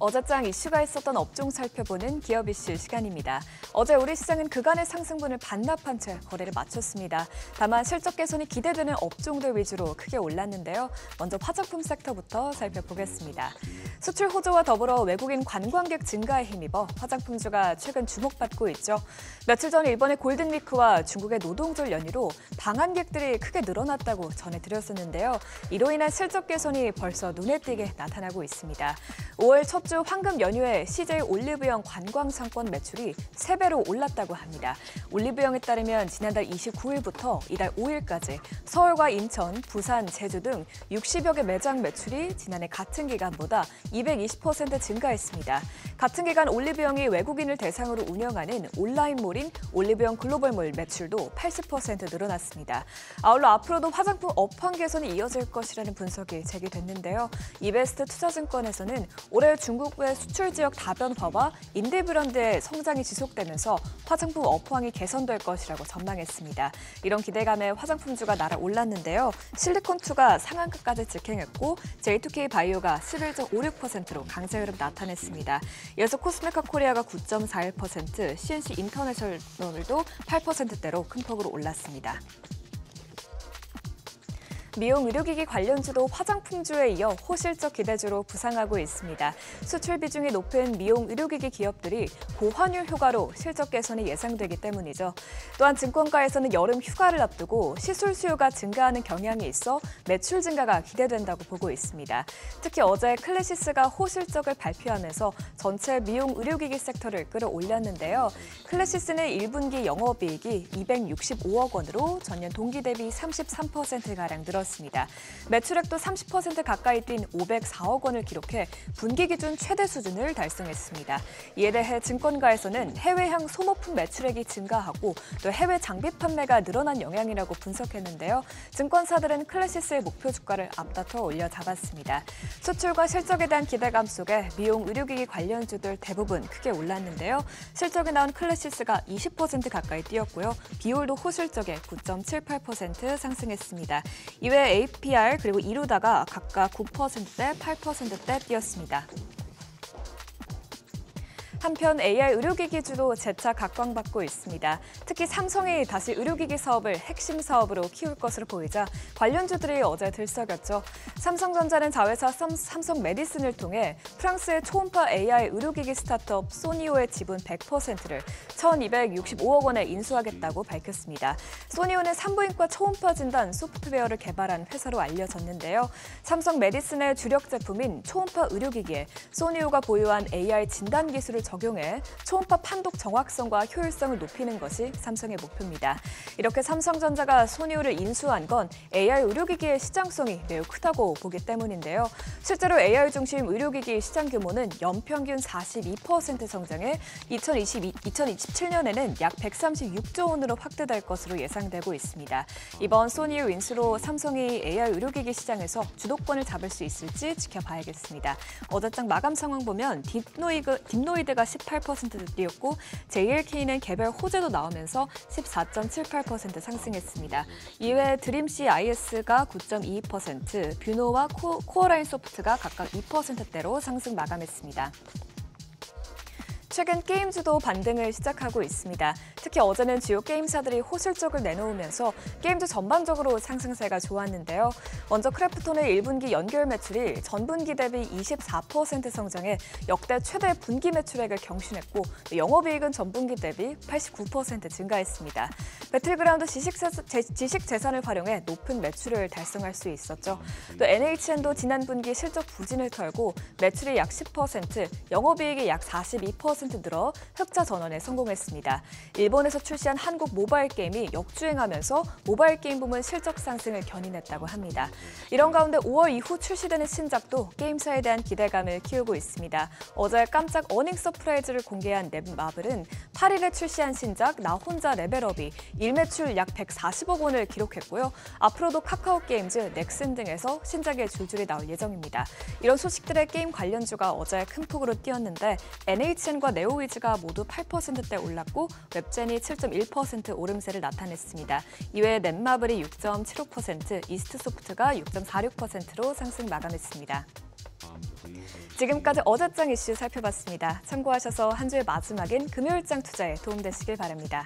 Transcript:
어제장 이슈가 있었던 업종 살펴보는 기업 이슈 시간입니다. 어제 우리 시장은 그간의 상승분을 반납한 채 거래를 마쳤습니다. 다만 실적 개선이 기대되는 업종들 위주로 크게 올랐는데요. 먼저 화장품 섹터부터 살펴보겠습니다. 수출 호조와 더불어 외국인 관광객 증가에 힘입어 화장품주가 최근 주목받고 있죠. 며칠 전 일본의 골든위크와 중국의 노동절 연휴로 방한객들이 크게 늘어났다고 전해드렸었는데요. 이로 인한 실적 개선이 벌써 눈에 띄게 나타나고 있습니다. 5월 첫 주 황금 연휴에 CJ 올리브영 관광 상권 매출이 3배로 올랐다고 합니다. 올리브영에 따르면 지난달 29일부터 이달 5일까지 서울과 인천, 부산, 제주 등 60여 개 매장 매출이 지난해 같은 기간보다 220% 증가했습니다. 같은 기간 올리브영이 외국인을 대상으로 운영하는 온라인몰인 올리브영 글로벌몰 매출도 80% 늘어났습니다. 아울러 앞으로도 화장품 업황 개선이 이어질 것이라는 분석이 제기됐는데요. 이베스트 투자증권에서는 올해 중국의 수출 지역 다변화와 인디 브랜드의 성장이 지속되면서 화장품 업황이 개선될 것이라고 전망했습니다. 이런 기대감에 화장품주가 날아올랐는데요. 실리콘2가 상한가까지 직행했고 J2K 바이오가 11.56%로 강세 흐름 나타냈습니다. 이어서 코스메카 코리아가 9.41%, CNC 인터내셔널도 8%대로 큰 폭으로 올랐습니다. 미용 의료기기 관련주도 화장품주에 이어 호실적 기대주로 부상하고 있습니다. 수출 비중이 높은 미용 의료기기 기업들이 고환율 효과로 실적 개선이 예상되기 때문이죠. 또한 증권가에서는 여름 휴가를 앞두고 시술 수요가 증가하는 경향이 있어 매출 증가가 기대된다고 보고 있습니다. 특히 어제 클래시스가 호실적을 발표하면서 전체 미용 의료기기 섹터를 끌어올렸는데요. 클래시스는 1분기 영업이익이 265억 원으로 전년 동기 대비 33%가량 늘었습니다. 매출액도 30% 가까이 뛴 504억 원을 기록해 분기 기준 최대 수준을 달성했습니다. 이에 대해 증권가에서는 해외향 소모품 매출액이 증가하고 또 해외 장비 판매가 늘어난 영향이라고 분석했는데요. 증권사들은 클래시스의 목표 주가를 앞다퉈 올려 잡았습니다. 수출과 실적에 대한 기대감 속에 미용 의료기기 관련주들 대부분 크게 올랐는데요. 실적이 나온 클래시스가 20% 가까이 뛰었고요. 비율도 호실적에 9.78% 상승했습니다. 이외에 APR 그리고 이루다가 각각 9%대, 8%대 뛰었습니다. 한편 AI 의료기기주도 재차 각광받고 있습니다. 특히 삼성이 다시 의료기기 사업을 핵심 사업으로 키울 것으로 보이자 관련주들이 어제 들썩였죠. 삼성전자는 자회사 삼성 메디슨을 통해 프랑스의 초음파 AI 의료기기 스타트업 소니오의 지분 100%를 1,265억 원에 인수하겠다고 밝혔습니다. 소니오는 산부인과 초음파 진단 소프트웨어를 개발한 회사로 알려졌는데요. 삼성 메디슨의 주력 제품인 초음파 의료기기에 소니오가 보유한 AI 진단 기술을 적용해 초음파 판독 정확성과 효율성을 높이는 것이 삼성의 목표입니다. 이렇게 삼성전자가 소니오를 인수한 건 AI 의료기기의 시장성이 매우 크다고 보기 때문인데요. 실제로 AI 중심 의료기기 시장 규모는 연평균 42% 성장해 2027년에는 약 136조 원으로 확대될 것으로 예상되고 있습니다. 이번 소니오 인수로 삼성이 AI 의료기기 시장에서 주도권을 잡을 수 있을지 지켜봐야겠습니다. 어제장 마감 상황 보면 딥노이드가 18% 뛰었고 JLK는 개별 호재도 나오면서 14.78% 상승했습니다. 이외에 드림CIS가 9.22%, 뷰노와 코어라인 소프트가 각각 2%대로 상승 마감했습니다. 최근 게임주도 반등을 시작하고 있습니다. 특히 어제는 주요 게임사들이 호실적을 내놓으면서 게임주 전반적으로 상승세가 좋았는데요. 먼저 크래프톤의 1분기 연결 매출이 전분기 대비 24% 성장해 역대 최대 분기 매출액을 경신했고 영업이익은 전분기 대비 89% 증가했습니다. 배틀그라운드 지식 재산을 활용해 높은 매출을 달성할 수 있었죠. 또 NHN도 지난 분기 실적 부진을 털고 매출이 약 10%, 영업이익이 약 42% 늘어 흑자 전환에 성공했습니다. 일본에서 출시한 한국 모바일 게임이 역주행하면서 모바일 게임 부문 실적 상승을 견인했다고 합니다. 이런 가운데 5월 이후 출시되는 신작도 게임사에 대한 기대감을 키우고 있습니다. 어제 깜짝 어닝 서프라이즈를 공개한 넷마블은 8일에 출시한 신작 나 혼자 레벨업이 일매출 약 140억 원을 기록했고요. 앞으로도 카카오 게임즈, 넥슨 등에서 신작이 줄줄이 나올 예정입니다. 이런 소식들의 게임 관련주가 어제 큰 폭으로 뛰었는데 NHN과 네오위즈가 모두 8%대 올랐고 웹젠이 7.1% 오름세를 나타냈습니다. 이외에 넷마블이 6.75%, 이스트소프트가 6.46%로 상승 마감했습니다. 지금까지 어제장 이슈 살펴봤습니다. 참고하셔서 한 주의 마지막인 금요일장 투자에 도움되시길 바랍니다.